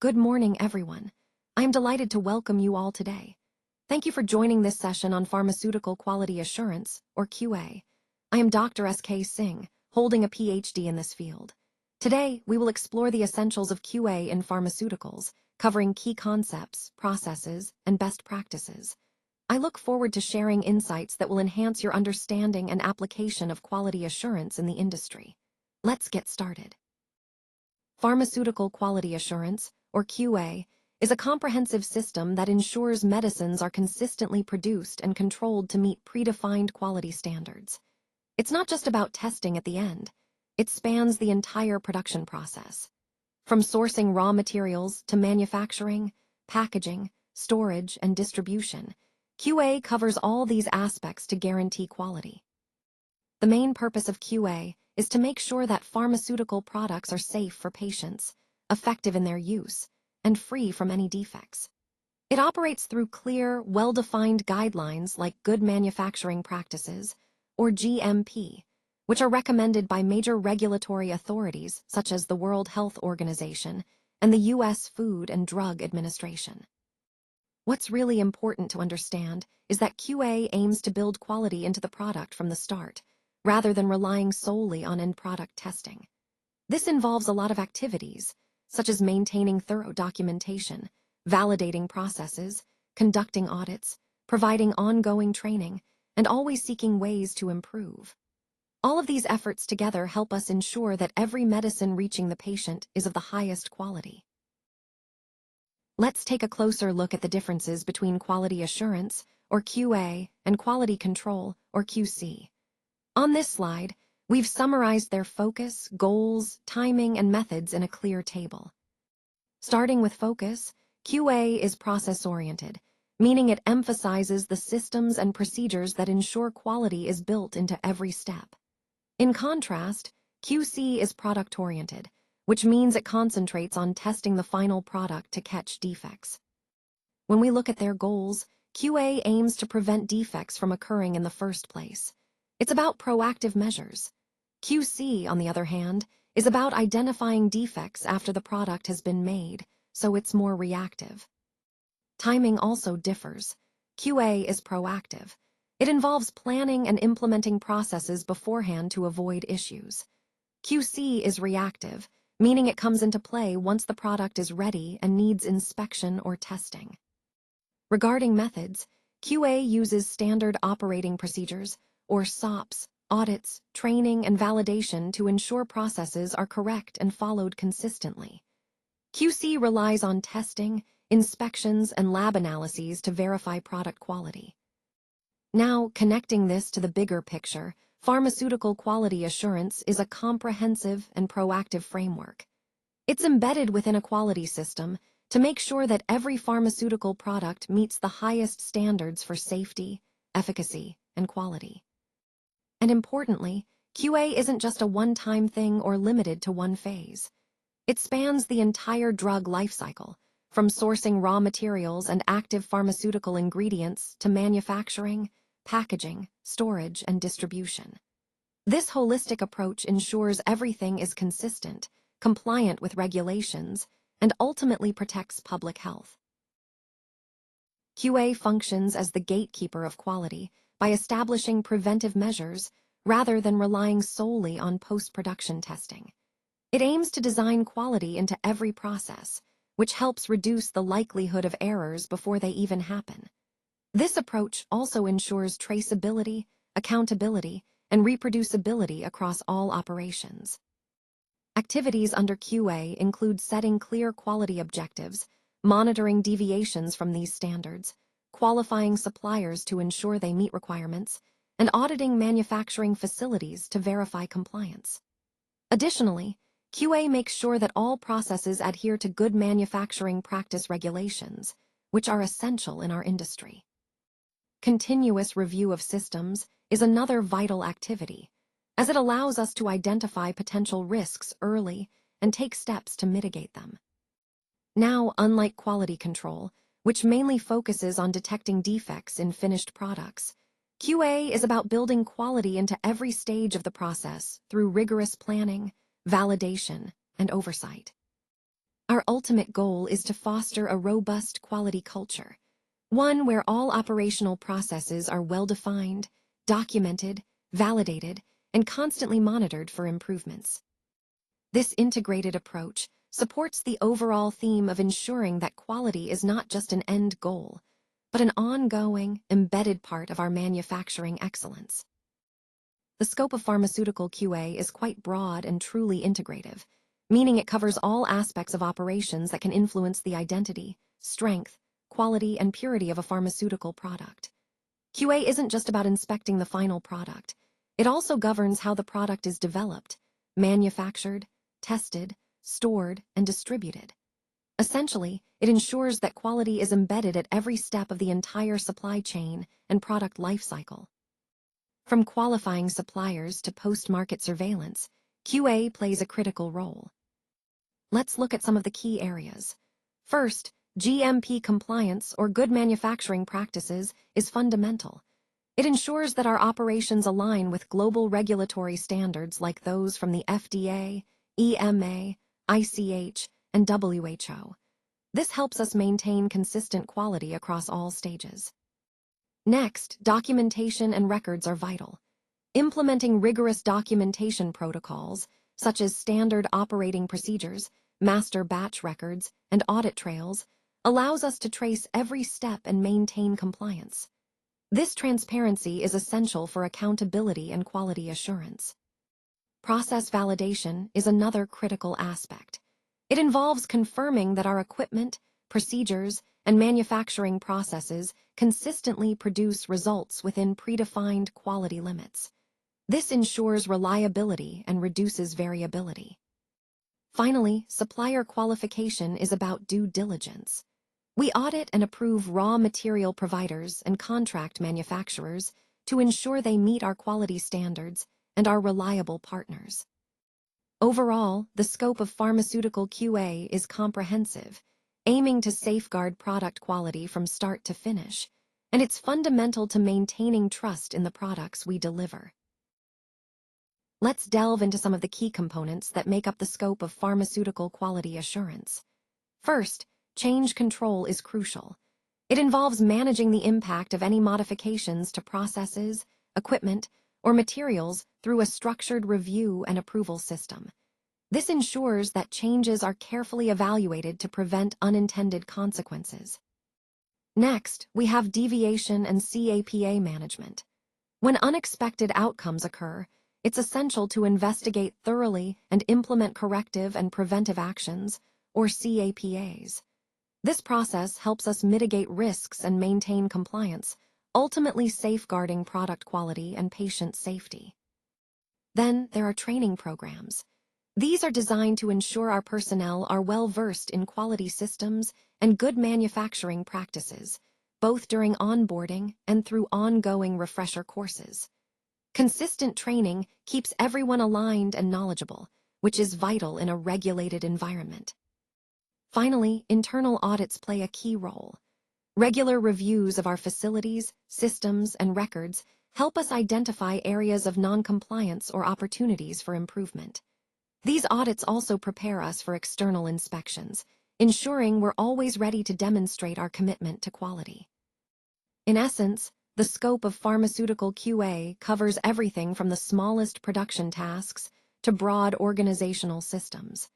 Good morning, everyone. I am delighted to welcome you all today. Thank you for joining this session on Pharmaceutical Quality Assurance, or QA. I am Dr. S.K. Singh, holding a PhD in this field. Today, we will explore the essentials of QA in pharmaceuticals, covering key concepts, processes, and best practices. I look forward to sharing insights that will enhance your understanding and application of quality assurance in the industry. Let's get started. Pharmaceutical Quality Assurance, or QA, is a comprehensive system that ensures medicines are consistently produced and controlled to meet predefined quality standards. It's not just about testing at the end. It spans the entire production process. From sourcing raw materials to manufacturing, packaging, storage, and distribution, QA covers all these aspects to guarantee quality. The main purpose of QA is to make sure that pharmaceutical products are safe for patients, effective in their use, and free from any defects. It operates through clear, well-defined guidelines like Good Manufacturing Practices, or GMP, which are recommended by major regulatory authorities such as the World Health Organization and the U.S. Food and Drug Administration. What's really important to understand is that QA aims to build quality into the product from the start, rather than relying solely on end product testing. This involves a lot of activities, such as maintaining thorough documentation, validating processes, conducting audits, providing ongoing training, and always seeking ways to improve. All of these efforts together help us ensure that every medicine reaching the patient is of the highest quality. Let's take a closer look at the differences between quality assurance, or QA, and quality control, or QC. On this slide, we've summarized their focus, goals, timing, and methods in a clear table. Starting with focus, QA is process-oriented, meaning it emphasizes the systems and procedures that ensure quality is built into every step. In contrast, QC is product-oriented, which means it concentrates on testing the final product to catch defects. When we look at their goals, QA aims to prevent defects from occurring in the first place. It's about proactive measures. QC, on the other hand, is about identifying defects after the product has been made, so it's more reactive. Timing also differs. QA is proactive. It involves planning and implementing processes beforehand to avoid issues. QC is reactive, meaning it comes into play once the product is ready and needs inspection or testing. Regarding methods, QA uses standard operating procedures, or SOPs, audits, training, and validation to ensure processes are correct and followed consistently. QC relies on testing, inspections, and lab analyses to verify product quality. Now, connecting this to the bigger picture, pharmaceutical quality assurance is a comprehensive and proactive framework. It's embedded within a quality system to make sure that every pharmaceutical product meets the highest standards for safety, efficacy, and quality. And importantly, QA isn't just a one-time thing or limited to one phase. It spans the entire drug lifecycle, from sourcing raw materials and active pharmaceutical ingredients to manufacturing, packaging, storage, and distribution. This holistic approach ensures everything is consistent, compliant with regulations, and ultimately protects public health. QA functions as the gatekeeper of quality by establishing preventive measures rather than relying solely on post-production testing. It aims to design quality into every process, which helps reduce the likelihood of errors before they even happen. This approach also ensures traceability, accountability, and reproducibility across all operations. Activities under QA include setting clear quality objectives, monitoring deviations from these standards, qualifying suppliers to ensure they meet requirements, and auditing manufacturing facilities to verify compliance. Additionally, QA makes sure that all processes adhere to good manufacturing practice regulations, which are essential in our industry. Continuous review of systems is another vital activity, as it allows us to identify potential risks early and take steps to mitigate them. Now, unlike quality control, which mainly focuses on detecting defects in finished products, QA is about building quality into every stage of the process through rigorous planning, validation, and oversight. Our ultimate goal is to foster a robust quality culture, one where all operational processes are well-defined, documented, validated, and constantly monitored for improvements. This integrated approach supports the overall theme of ensuring that quality is not just an end goal, but an ongoing, embedded part of our manufacturing excellence. The scope of pharmaceutical QA is quite broad and truly integrative, meaning it covers all aspects of operations that can influence the identity, strength, quality, and purity of a pharmaceutical product. QA isn't just about inspecting the final product. It also governs how the product is developed, manufactured, tested, stored, and distributed. Essentially, it ensures that quality is embedded at every step of the entire supply chain and product lifecycle. From qualifying suppliers to post-market surveillance, QA plays a critical role. Let's look at some of the key areas. First, GMP compliance, or good manufacturing practices, is fundamental. It ensures that our operations align with global regulatory standards like those from the FDA, EMA, ICH, and WHO. This helps us maintain consistent quality across all stages. Next, documentation and records are vital. Implementing rigorous documentation protocols, such as standard operating procedures, master batch records, and audit trails, allows us to trace every step and maintain compliance. This transparency is essential for accountability and quality assurance. Process validation is another critical aspect. It involves confirming that our equipment, procedures, and manufacturing processes consistently produce results within predefined quality limits. This ensures reliability and reduces variability. Finally, supplier qualification is about due diligence. We audit and approve raw material providers and contract manufacturers to ensure they meet our quality standards and are reliable partners. Overall, the scope of pharmaceutical QA is comprehensive, aiming to safeguard product quality from start to finish, and it's fundamental to maintaining trust in the products we deliver. Let's delve into some of the key components that make up the scope of pharmaceutical quality assurance. First, change control is crucial. It involves managing the impact of any modifications to processes, equipment, or materials through a structured review and approval system. This ensures that changes are carefully evaluated to prevent unintended consequences. Next, we have deviation and CAPA management. When unexpected outcomes occur, it's essential to investigate thoroughly and implement corrective and preventive actions, or CAPAs. This process helps us mitigate risks and maintain compliance, ultimately safeguarding product quality and patient safety. Then there are training programs. These are designed to ensure our personnel are well-versed in quality systems and good manufacturing practices, both during onboarding and through ongoing refresher courses. Consistent training keeps everyone aligned and knowledgeable, which is vital in a regulated environment. Finally, internal audits play a key role. Regular reviews of our facilities, systems, and records help us identify areas of non-compliance or opportunities for improvement. These audits also prepare us for external inspections, ensuring we're always ready to demonstrate our commitment to quality. In essence, the scope of pharmaceutical QA covers everything from the smallest production tasks to broad organizational systems.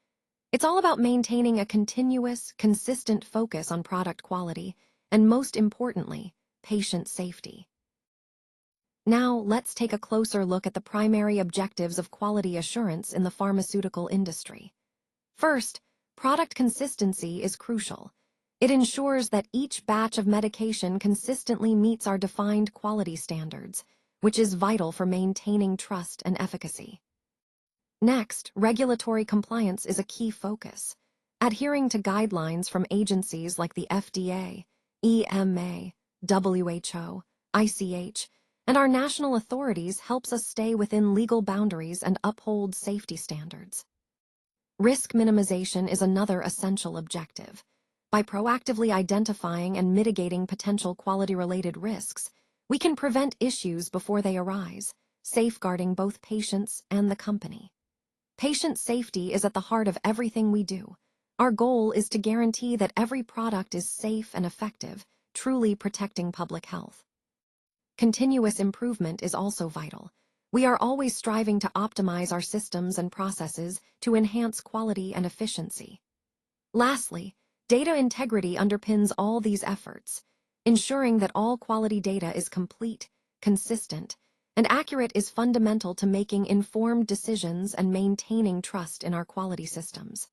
It's all about maintaining a continuous, consistent focus on product quality and, most importantly, patient safety. Now, let's take a closer look at the primary objectives of quality assurance in the pharmaceutical industry. First, product consistency is crucial. It ensures that each batch of medication consistently meets our defined quality standards, which is vital for maintaining trust and efficacy. Next, regulatory compliance is a key focus. Adhering to guidelines from agencies like the FDA, EMA, WHO, ICH, and our national authorities helps us stay within legal boundaries and uphold safety standards. Risk minimization is another essential objective. By proactively identifying and mitigating potential quality-related risks, we can prevent issues before they arise, safeguarding both patients and the company. Patient safety is at the heart of everything we do. Our goal is to guarantee that every product is safe and effective, truly protecting public health. Continuous improvement is also vital. We are always striving to optimize our systems and processes to enhance quality and efficiency. Lastly, data integrity underpins all these efforts. Ensuring that all quality data is complete, consistent, and accurate is fundamental to making informed decisions and maintaining trust in our quality systems.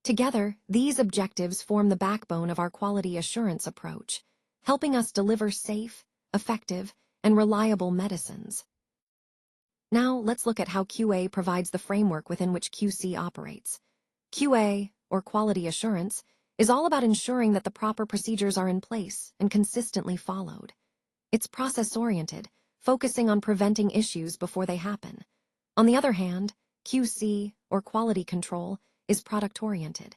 Together, these objectives form the backbone of our quality assurance approach, helping us deliver safe, effective, and reliable medicines. Now, let's look at how QA provides the framework within which QC operates. QA, or quality assurance, is all about ensuring that the proper procedures are in place and consistently followed. It's process-oriented, focusing on preventing issues before they happen. On the other hand, QC, or quality control, is product-oriented.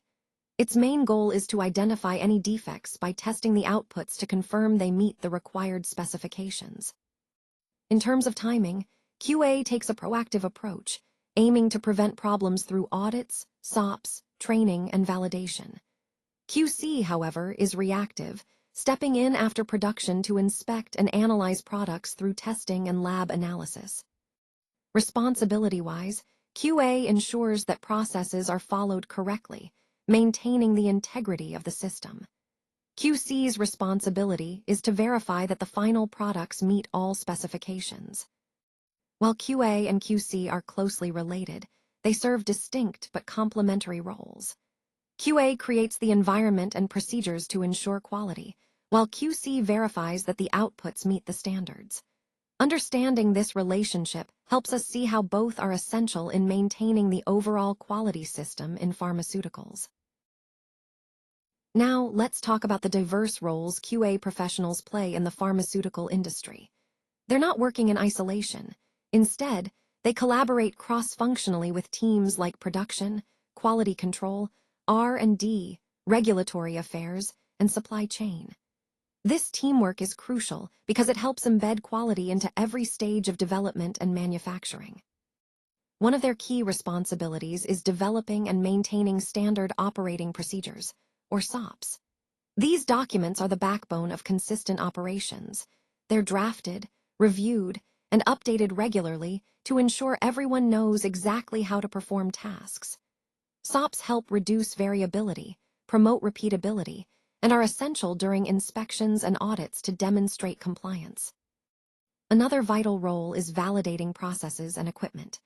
Its main goal is to identify any defects by testing the outputs to confirm they meet the required specifications. In terms of timing, QA takes a proactive approach, aiming to prevent problems through audits, SOPs, training, and validation. QC, however, is reactive, stepping in after production to inspect and analyze products through testing and lab analysis. Responsibility-wise, QA ensures that processes are followed correctly, maintaining the integrity of the system. QC's responsibility is to verify that the final products meet all specifications. While QA and QC are closely related, they serve distinct but complementary roles. QA creates the environment and procedures to ensure quality, while QC verifies that the outputs meet the standards. Understanding this relationship helps us see how both are essential in maintaining the overall quality system in pharmaceuticals. Now, let's talk about the diverse roles QA professionals play in the pharmaceutical industry. They're not working in isolation. Instead, they collaborate cross-functionally with teams like production, quality control, R&D, regulatory affairs, and supply chain. This teamwork is crucial because it helps embed quality into every stage of development and manufacturing. One of their key responsibilities is developing and maintaining standard operating procedures, or SOPs. These documents are the backbone of consistent operations. They're drafted, reviewed, and updated regularly to ensure everyone knows exactly how to perform tasks. SOPs help reduce variability, promote repeatability, and are essential during inspections and audits to demonstrate compliance. Another vital role is validating processes and equipment.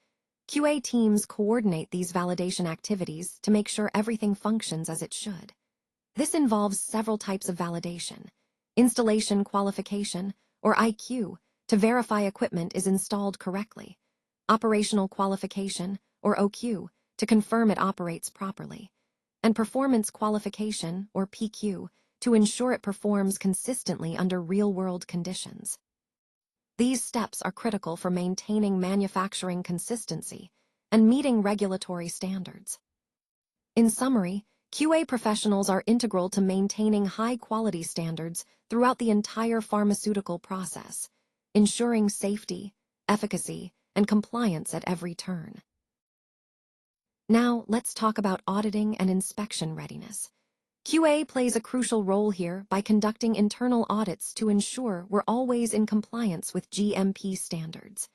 QA teams coordinate these validation activities to make sure everything functions as it should. This involves several types of validation: installation qualification, or IQ, to verify equipment is installed correctly; operational qualification, or OQ, to confirm it operates properly; and performance qualification, or PQ, to ensure it performs consistently under real-world conditions. These steps are critical for maintaining manufacturing consistency and meeting regulatory standards. In summary, QA professionals are integral to maintaining high-quality standards throughout the entire pharmaceutical process, ensuring safety, efficacy, and compliance at every turn. Now, let's talk about auditing and inspection readiness. QA plays a crucial role here by conducting internal audits to ensure we're always in compliance with GMP standards.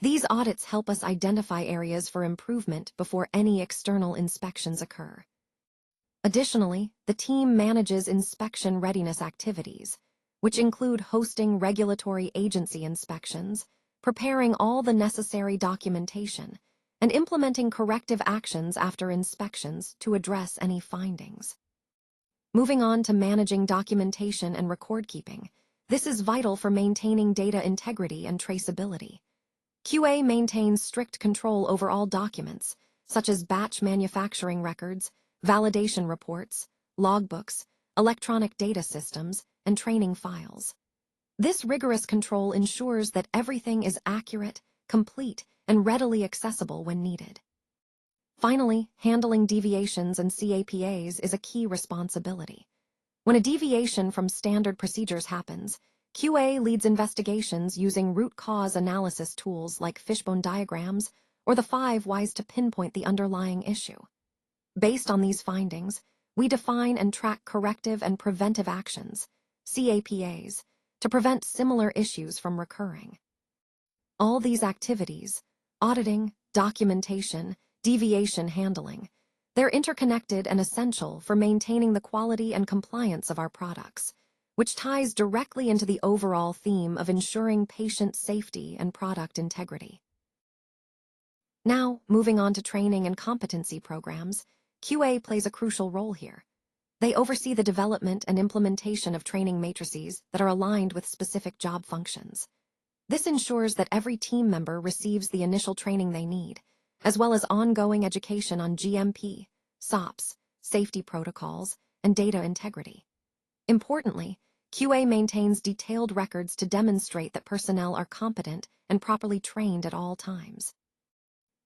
These audits help us identify areas for improvement before any external inspections occur. Additionally, the team manages inspection readiness activities, which include hosting regulatory agency inspections, preparing all the necessary documentation, and implementing corrective actions after inspections to address any findings. Moving on to managing documentation and record-keeping, this is vital for maintaining data integrity and traceability. QA maintains strict control over all documents, such as batch manufacturing records, validation reports, logbooks, electronic data systems, and training files. This rigorous control ensures that everything is accurate, complete, and readily accessible when needed. Finally, handling deviations and CAPAs is a key responsibility. When a deviation from standard procedures happens, QA leads investigations using root cause analysis tools like fishbone diagrams or the 5 whys to pinpoint the underlying issue. Based on these findings, we define and track corrective and preventive actions, CAPAs, to prevent similar issues from recurring. All these activities, auditing, documentation, deviation handling, they're interconnected and essential for maintaining the quality and compliance of our products, which ties directly into the overall theme of ensuring patient safety and product integrity. Now, moving on to training and competency programs, QA plays a crucial role here. They oversee the development and implementation of training matrices that are aligned with specific job functions. This ensures that every team member receives the initial training they need, as well as ongoing education on GMP, SOPs, safety protocols, and data integrity. Importantly, QA maintains detailed records to demonstrate that personnel are competent and properly trained at all times.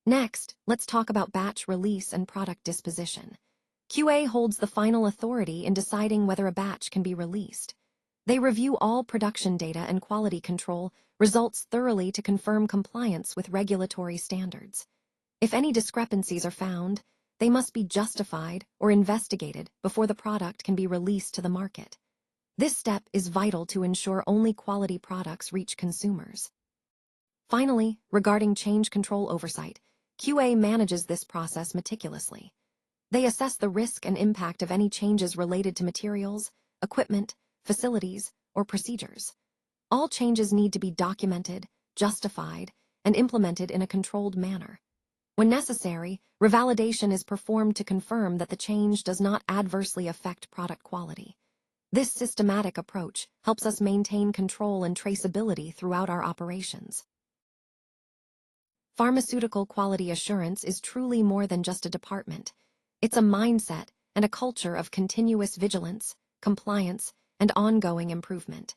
Next, let's talk about batch release and product disposition. QA holds the final authority in deciding whether a batch can be released. They review all production data and quality control results thoroughly to confirm compliance with regulatory standards. If any discrepancies are found, they must be justified or investigated before the product can be released to the market. This step is vital to ensure only quality products reach consumers. Finally, regarding change control oversight, QA manages this process meticulously. They assess the risk and impact of any changes related to materials, equipment, facilities, or procedures. All changes need to be documented, justified, and implemented in a controlled manner. When necessary, revalidation is performed to confirm that the change does not adversely affect product quality. This systematic approach helps us maintain control and traceability throughout our operations. Pharmaceutical quality assurance is truly more than just a department. It's a mindset and a culture of continuous vigilance, compliance, and ongoing improvement.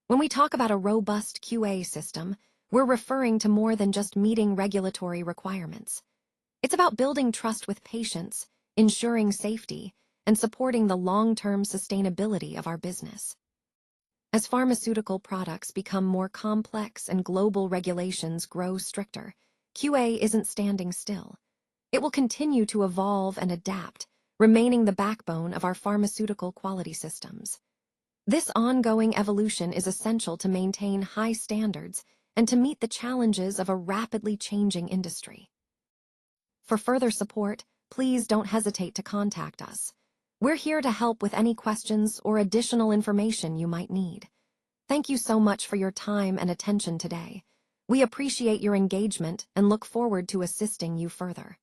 When we talk about a robust QA system, we're referring to more than just meeting regulatory requirements. It's about building trust with patients, ensuring safety, and supporting the long-term sustainability of our business. As pharmaceutical products become more complex and global regulations grow stricter, QA isn't standing still. It will continue to evolve and adapt, remaining the backbone of our pharmaceutical quality systems. This ongoing evolution is essential to maintain high standards and to meet the challenges of a rapidly changing industry. For further support, please don't hesitate to contact us. We're here to help with any questions or additional information you might need. Thank you so much for your time and attention today. We appreciate your engagement and look forward to assisting you further.